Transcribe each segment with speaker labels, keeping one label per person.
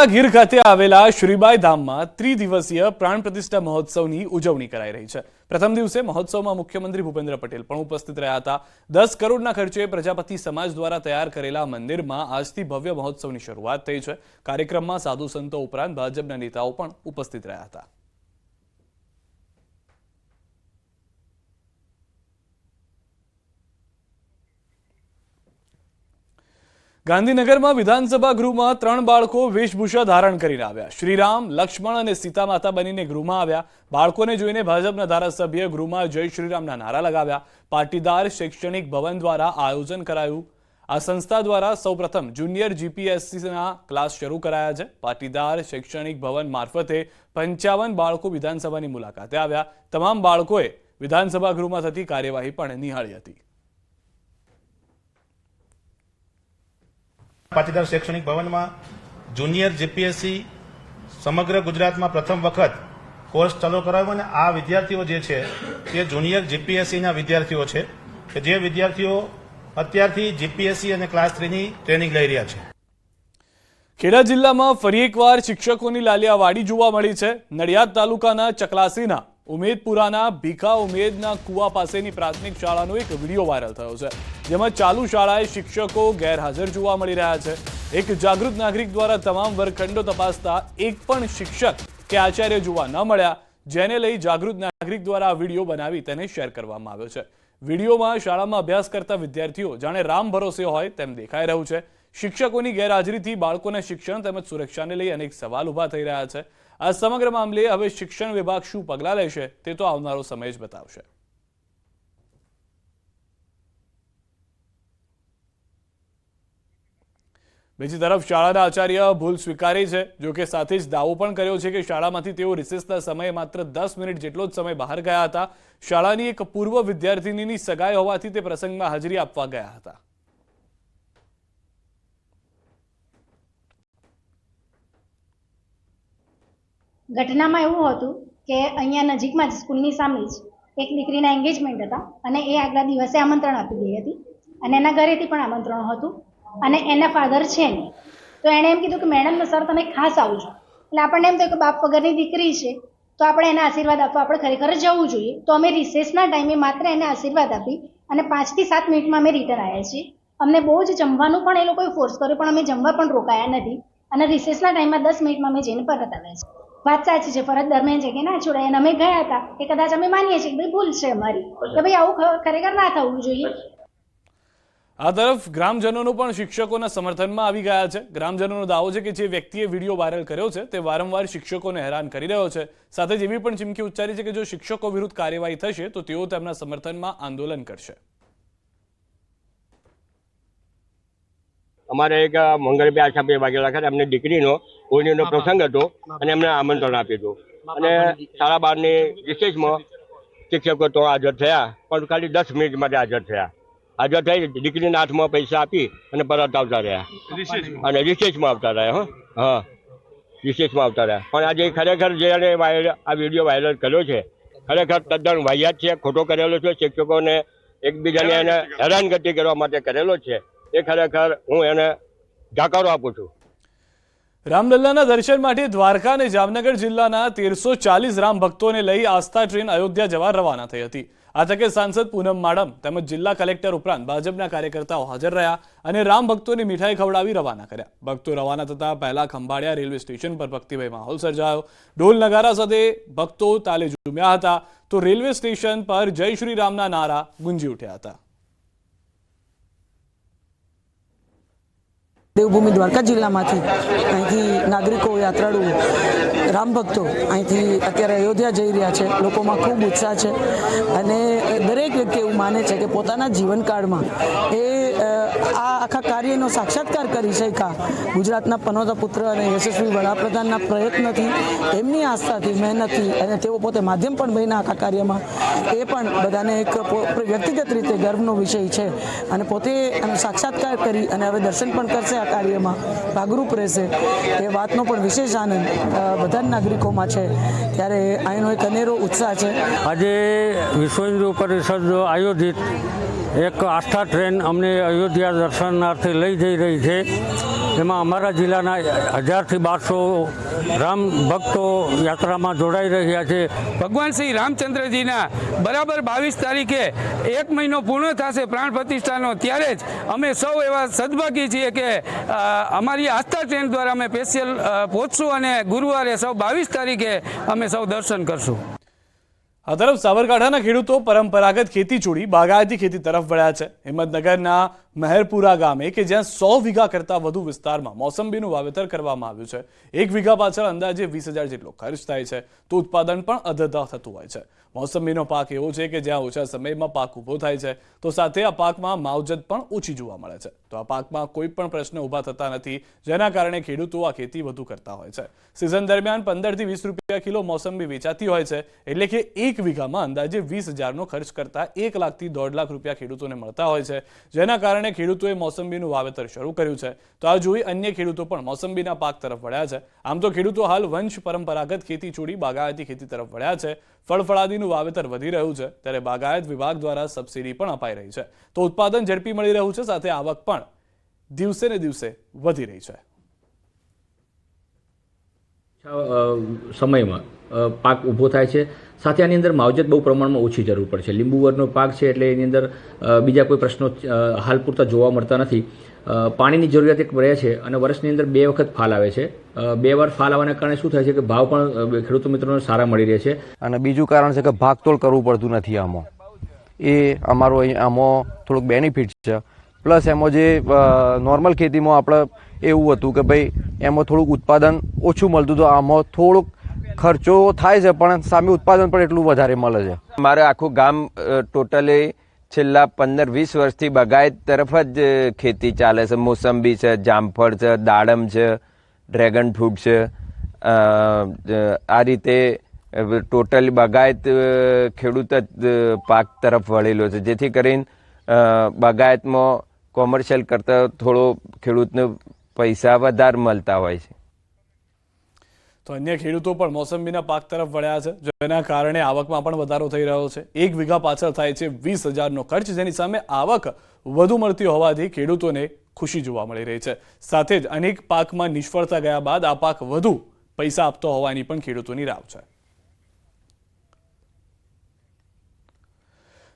Speaker 1: કચ્છના ગીર ખાતે આવેલા શ્રીબાઈ ધામમાં ત્રિદિવસીય પ્રાણ પ્રતિષ્ઠા મહોત્સવની ઉજવણી કરાઈ રહી છે। પ્રથમ દિવસે મહોત્સવમાં મુખ્યમંત્રી ભૂપેન્દ્ર પટેલ પણ ઉપસ્થિત રહ્યા હતા। 10 કરોડના ખર્ચે પ્રજાપતિ સમાજ દ્વારા તૈયાર કરેલા મંદિરમાં આજથી ભવ્ય મહોત્સવની શરૂઆત થઈ છે। કાર્યક્રમમાં સાધુ સંતો ઉપરાંત ભાજપના નેતાઓ પણ ઉપસ્થિત રહ્યા હતા। ગાંધીનગરમાં વિધાનસભા ગૃહમાં 3 બાળકો વેશભૂષા ધારણ કરીને આવ્યા। શ્રીરામ, લક્ષ્મણ અને સીતા માતા બનીને ગૃહમાં આવ્યા। બાળકોને જોઈને ભાજપના ધારાસભ્ય ગૃહમાં જય શ્રીરામના નારા લગાવ્યા। પાટીદાર શૈક્ષણિક ભવન દ્વારા આયોજન કરાયું। આ સંસ્થા દ્વારા સૌપ્રથમ જુનિયર જીપીએસસીના ક્લાસ શરૂ કરાયા છે। પાટીદાર શૈક્ષણિક ભવન મારફતે 55 બાળકો વિધાનસભાની મુલાકાતે આવ્યા। તમામ બાળકોએ વિધાનસભા ગૃહમાં થતી કાર્યવાહી પણ નિહાળી હતી।
Speaker 2: પાટીદાર શૈક્ષણિક ભવનમાં જુનિયર જીપીએસસી સમગ્ર ગુજરાતમાં પ્રથમ વખત કોર્સ ચાલુ કરાવ્યો અને આ વિદ્યાર્થીઓ જે છે તે જુનિયર જીપીએસસીના વિદ્યાર્થીઓ છે કે જે વિદ્યાર્થીઓ અત્યારથી જીપીએસસી અને ક્લાસ 3ની ટ્રેનિંગ લઈ રહ્યા છે।
Speaker 1: ખેડા જિલ્લામાં ફરી એકવાર શિક્ષકોની લાલિયાવાડી જોવા મળી છે। નડિયાદ તાલુકાના ચકલાસીના ઉમેદપુરાના ભીખા ઉમેદના કુવા પાસેની પ્રાથમિક શાળાનો એક વિડીયો વાયરલ થયો છે, જેમાં ચાલુ શાળાએ શિક્ષકો ગેરહાજર જોવા મળી રહ્યા છે। એક જાગૃત નાગરિક દ્વારા તમામ વર્ગખંડો તપાસતા એક પણ શિક્ષક કે આચાર્ય જોવા ન મળ્યા, જેને લઈ જાગૃત નાગરિક દ્વારા આ વિડીયો બનાવી તેને શેર કરવામાં આવ્યો છે। વિડીયોમાં શાળામાં અભ્યાસ કરતા વિદ્યાર્થીઓ જાણે રામ ભરોસે હોય તેમ દેખાઈ રહ્યું છે। શિક્ષકોની ગેરહાજરીથી બાળકોના શિક્ષણ તેમજ સુરક્ષાને લઈ અનેક સવાલ ઉભા થઈ રહ્યા છે। આ સમગ્ર મામલે હવે શિક્ષણ વિભાગ શું પગલાં લેશે તે તો આવનારો સમય જ બતાવશે। બીજી તરફ શાળાના આચાર્ય ભૂલ સ્વીકારી છે, જો કે સાથે જ દાવો પણ કર્યો છે કે શાળામાંથી તેઓ રિસેસના સમયે માત્ર 10 મિનિટ જેટલો જ સમય બહાર ગયા હતા। શાળાની એક પૂર્વ વિદ્યાર્થિનીની સગાઈ હોવાથી તે પ્રસંગમાં હાજરી આપવા ગયા હતા।
Speaker 3: ઘટનામાં એવું હતું કે અહીંયા નજીકમાં જ સ્કૂલની સામે જ એક દીકરીના એન્ગેજમેન્ટ હતા અને એ આગલા દિવસે આમંત્રણ આપી ગઈ હતી અને એના ઘરેથી પણ આમંત્રણ હતું અને એના ફાધર છે નહીં, તો એણે એમ કીધું કે મેડમ સર તમે ખાસ આવજો। એટલે આપણને એમ થયું કે બાપ વગરની દીકરી છે તો આપણે એને આશીર્વાદ આપવા આપણે ખરેખર જવું જોઈએ। તો અમે રિસેસના ટાઈમે માત્ર એને આશીર્વાદ આપી અને 5 થી 7 મિનિટમાં અમે રિટર્ન આવ્યા છીએ। અમને બહુ જ જમવાનું પણ એ લોકોએ ફોર્સ કર્યો પણ અમે જમવા પણ રોકાયા નથી અને રિસેસના ટાઈમમાં 10 મિનિટમાં અમે જઈને પરત આવ્યા છીએ। વાત સાચી છે, ફરજ દરમિયાન છે કે ના છોડાય અને અમે ગયા હતા કે કદાચ અમે માનીએ છીએ કે ભાઈ ભૂલ છે અમારી કે ભાઈ આવું ખરેખર ના થવું જોઈએ।
Speaker 1: આ તરફ ગ્રામજનોનો પણ શિક્ષકોના સમર્થનમાં આવી ગયા છે। ગ્રામજનોનો દાવો છે કે જે વ્યક્તિએ વિડીયો વાયરલ કર્યો છે તે વારંવાર શિક્ષકોને હેરાન કરી રહ્યો છે। સાથે જ એવી પણ ચીમકી ઉચ્ચારી છે કે જો શિક્ષકો વિરુદ્ધ કાર્યવાહી થશે તો તેઓ તેમના સમર્થનમાં આંદોલન કરશે।
Speaker 4: અમારે એક મંગળભાઈ આશાભાઈ વાઘેલા ખાતે અમને દીકરીનો કોઈનો પ્રસંગ હતો અને એમને આમંત્રણ આપ્યું હતું અને 12:30ની રિસેસમાં શિક્ષકો તો હાજર થયા પણ ખાલી 10 મિનિટ માટે હાજર થયા। હાજર થઈ દીકરીના હાથમાં પૈસા આપી અને પરત આવતા રહ્યા અને રિસેસમાં આવતા રહ્યા। હા, રિસેસમાં આવતા રહ્યા પણ આજે ખરેખર જેણે આ વિડીયો વાયરલ કર્યો છે ખરેખર તદ્દન વાહિયાત છે, ખોટો કરેલો છે। શિક્ષકોને એકબીજાને એને હેરાનગતિ કરવા માટે કરેલો છે, એ ખરેખર હું એને જાકારો આપું છું।
Speaker 1: રામલલ્લાના દર્શન માટે દ્વારકા અને જામનગર જિલ્લાના 1340 રામ ભક્તોને લઈ આસ્થા ટ્રેન અયોધ્યા જવા રવાના થઈ હતી। આ તકે સાંસદ પૂનમ માડમ તેમજ જિલ્લા કલેક્ટર ઉપરાંત ભાજપના કાર્યકર્તાઓ હાજર રહ્યા અને રામ ભક્તોને મીઠાઈ ખવડાવી રવાના કર્યા। ભક્તો રવાના થતા પહેલા ખંભાળિયા રેલવે સ્ટેશન પર ભક્તિમય માહોલ સર્જાયો। ઢોલ નગારા સાથે ભક્તો તાલે ઝૂમ્યા હતા તો રેલવે સ્ટેશન પર જય શ્રી રામના નારા ગુંજી ઉઠ્યા હતા।
Speaker 5: દેવભૂમિ દ્વારકા જિલ્લામાંથી અહીંથી નાગરિકો, યાત્રાળુઓ, રામ ભક્તો અહીંથી અત્યારે અયોધ્યા જઈ રહ્યા છે। લોકોમાં ખૂબ ઉત્સાહ છે અને દરેક વ્યક્તિ એવું માને છે કે પોતાના જીવનકાળમાં એ આ આખા કાર્યનો સાક્ષાત્કાર કરી શક્યા ગુજરાતના પનોતા પુત્ર અને યશસ્વી વડાપ્રધાનના પ્રયત્નથી, એમની આસ્થાથી, મહેનતથી અને તેઓ પોતે માધ્યમ પણ બન્યા આખા કાર્યમાં। એ પણ બધાને એક વ્યક્તિગત રીતે ગર્વનો વિષય છે અને પોતે એનો સાક્ષાત્કાર કરી અને હવે દર્શન પણ કરશે, કાર્યમાં ભાગરૂપ રહેશે એ વાતનો પણ વિશેષ આનંદ બધા જ નાગરિકોમાં છે। ત્યારે અહીંનો એક અનેરો ઉત્સાહ છે।
Speaker 6: આજે વિશ્વ હિન્દુ પરિષદ આયોજિત એક આસ્થા ટ્રેન અમને અયોધ્યા દર્શનાર્થે લઈ જઈ રહી છે। એમાં અમારા જિલ્લાના 1000થી 1200 રામ ભક્તો યાત્રામાં જોડાઈ રહ્યા છે.
Speaker 7: ભગવાન શ્રી રામચંદ્રજીના બરાબર 22 તારીખે 1 મહિનો પૂર્ણ થશે પ્રાણ પ્રતિષ્ઠાનો. ત્યારે જ અમે સૌ એવા સદભાગી છીએ કે અમારી આસ્થા ટ્રેન દ્વારા અમે સ્પેશિયલ પહોંચશું અને ગુરુવારે સૌ 22 તારીખે અમે સૌ દર્શન કરશું.
Speaker 1: આ તરફ સાબરકાંઠાના ખેડૂતો પરંપરાગત ખેતી છોડી બાગાયતી ખેતી તરફ વળ્યા છે. હિંમતનગરના મહેરપુરા ગામે કે જ્યાં 100 વીઘા કરતાં વધુ વિસ્તારમાં મોસંબીનું વાવેતર કરવામાં આવ્યું છે. 1 વીઘા પાછળ અંદાજે 20,000 જેટલો ખર્ચ થાય છે, તો ઉત્પાદન પણ અધધા થતું હોય છે. મોસંબીનો પાક એવો છે કે જ્યાં ઓછા સમયમાં પાક ઊભો થાય છે, તો સાથે આ પાકમાં માવજત પણ ઓછી જોવા મળે છે. તો આ પાકમાં કોઈ પણ પ્રશ્ન ઊભા થતા નથી, જેના કારણે ખેડૂતો આ ખેતી વધુ કરતા હોય છે. સિઝન દરમિયાન 15 થી 20 રૂપિયા કિલો મોસંબી વેચાતી હોય છે, એટલે કે 1 વીઘામાં અંદાજે 20,000નો ખર્ચ કરતા 1 લાખથી 1.5 લાખ રૂપિયા ખેડૂતોને મળતા હોય છે, જેના કારણે ખેડૂતોએ મોસંબીનું વાવેતર શરૂ કર્યું છે. તો આ જોઈ અન્ય ખેડૂતો પણ મોસંબીના પાક તરફ વળ્યા છે. આમ તો ખેડૂતો હાલ વંશ પરંપરાગત ખેતી છોડી બાગાયતી ખેતી તરફ વળ્યા છે. ફળફળાદીનું વાવેતર વધી રહ્યું છે, ત્યારે બાગાયત વિભાગ દ્વારા સબસિડી પણ અપાઈ રહી છે, તો ઉત્પાદન ઝડપી મળી રહ્યું છે, સાથે આવક પણ દિવસે ને દિવસે વધી રહી છે.
Speaker 8: સમયમાં પાક ઊભો થાય છે. સાથે આની અંદર માવજત બહુ પ્રમાણમાં ઓછી જરૂર પડે છે. લીંબુ વરનો પાક છે એટલે એની અંદર બીજા કોઈ પ્રશ્નો હાલ પૂરતા જોવા મળતા નથી. પાણીની જરૂરિયાત એક રહે છે અને વર્ષની અંદર 2 વખત ફાલ આવે છે. 2 વાર ફાલ આવવાના કારણે શું થાય છે કે ભાવ પણ ખેડૂતો મિત્રોને સારા મળી રહે છે.
Speaker 9: અને બીજું કારણ છે કે ભાગતોડ કરવું પડતું નથી આમાં. એ અમારો આમાં થોડુંક બેનિફિટ છે. પ્લસ એમાં જે નોર્મલ ખેતીમાં આપણે એવું હતું કે ભાઈ એમાં થોડુંક ઉત્પાદન ઓછું મળતું, તો આમાં થોડુંક ખર્ચો થાય છે પણ સામે ઉત્પાદન પણ એટલું વધારે મળે છે.
Speaker 10: મારે આખું ગામ ટોટલી છેલ્લા 15-20 વર્ષથી બાગાયત તરફ જ ખેતી ચાલે છે. મોસંબી છે, જામફળ છે, દાડમ છે, ડ્રેગન ફ્રૂટ છે. આ રીતે ટોટલી બાગાયત ખેડૂત જ પાક તરફ વળેલો છે, જેથી કરીને બાગાયતમાં કોમર્શિયલ કરતાં થોડો ખેડૂતને પૈસા વધારે મળતા હોય છે.
Speaker 1: તો અન્ય ખેડૂતો પણ મોસંબીના પાક તરફ વળ્યા છે, જેના કારણે આવકમાં પણ વધારો થઈ રહ્યો છે. 1 વીઘા પાછળ થાય છે 20,000નો ખર્ચ, જેની સામે આવક વધુ મળતી હોવાથી ખેડૂતોને ખુશી જોવા મળી રહી છે. સાથે જ અનેક પાકમાં નિષ્ફળતા ગયા બાદ આ પાક વધુ પૈસા આપતો હોવાની પણ ખેડૂતોની રાવ છે.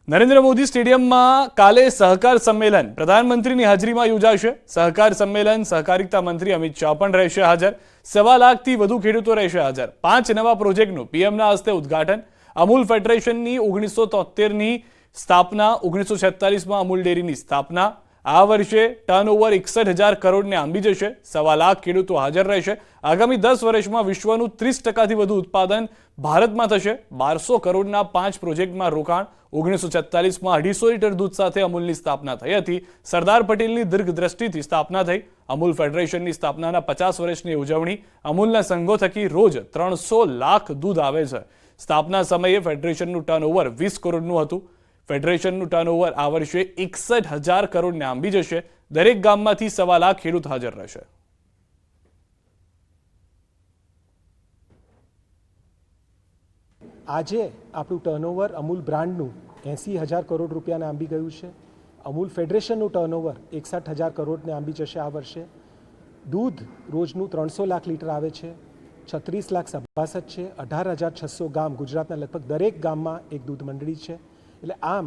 Speaker 1: નરેન્દ્ર મોદી સ્ટેડિયમમાં કાલે સહકાર સંમેલન પ્રધાનમંત્રીની હાજરીમાં યોજાશે. સહકાર સંમેલન સહકારિતા મંત્રી અમિત શાહ પણ રહેશે હાજર. 1.25 લાખથી વધુ ખેડૂતો રહેશે હાજર. 5 નવા પ્રોજેક્ટનું પીએમના હસ્તે ઉદ્ઘાટન. અમૂલ ફેડરેશનની 1973ની સ્થાપના, 1946માં અમૂલ ડેરીની સ્થાપના. આ વર્ષે ટર્નઓવર 61,000 કરોડને આંબી જશે. 1.25 લાખ ખેડૂતો હાજર રહેશે. આગામી 10 વર્ષમાં વિશ્વનું 30%થી વધુ ઉત્પાદન ભારતમાં થશે. 1200 કરોડના 5 પ્રોજેક્ટમાં રોકાણ. 1946માં 250 લીટર દૂધ સાથે અમૂલની સ્થાપના થઈ હતી. સરદાર પટેલની દીર્ઘદ્રષ્ટિથી સ્થાપના થઈ. અમૂલ ફેડરેશનની સ્થાપનાના 50 વર્ષની ઉજવણી. અમૂલના સંઘો થકી રોજ 300 લાખ દૂધ આવે છે. સ્થાપના સમયે ફેડરેશનનું ટર્નઓવર 20 કરોડનું હતું. ફેડરેશનનું ટર્નઓવર આ વર્ષે 61,000 કરોડને આંબી જશે. દરેક ગામમાંથી 1.25 લાખ ખેડૂત હાજર રહેશે.
Speaker 11: આજે આપણું ટર્નઓવર અમૂલ બ્રાન્ડનું 80,000 કરોડ રૂપિયાને આંબી ગયું છે. અમૂલ ફેડરેશનનું ટર્નઓવર 61,000 કરોડને આંબી જશે આ વર્ષે. દૂધ રોજનું 300 લાખ લીટર આવે છે. 36 લાખ સભાસદ છે. 18,600 ગામ, ગુજરાતના લગભગ દરેક ગામમાં એક દૂધ મંડળી છે. એટલે આમ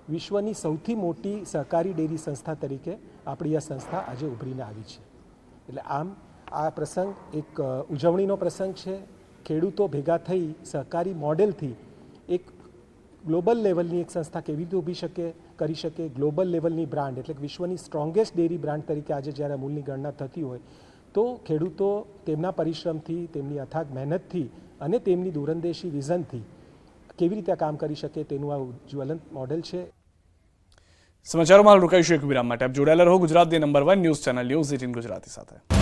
Speaker 11: વિશ્વની સૌથી મોટી સહકારી ડેરી સંસ્થા તરીકે આપણી આ સંસ્થા આજે ઉભરીને આવી છે. એટલે આમ આ પ્રસંગ એક ઉજવણીનો પ્રસંગ છે. ખેડૂતો ભેગા થઈ સહકારી મોડેલથી એક ગ્લોબલ લેવલની એક સંસ્થા કેવી રીતે ઊભી કરી શકે, ગ્લોબલ લેવલની બ્રાન્ડ એટલે કે વિશ્વની સ્ટ્રોંગેસ્ટ ડેરી બ્રાન્ડ તરીકે આજે જ્યારે અમૂલની ગણના થતી હોય, તો ખેડૂતો તેમના પરિશ્રમથી, તેમની અથાગ મહેનતથી અને તેમની દૂરંદેશી વિઝનથી કેવી રીતે કામ કરી શકે તેનું આ જ્વલંત મોડેલ છે.
Speaker 1: સમાચારોમાં રોકાઈશું એક વિરામ માટે. આપ જોડાયેલા રહો ગુજરાતની number 1 news channel news 18 Gujarati સાથે.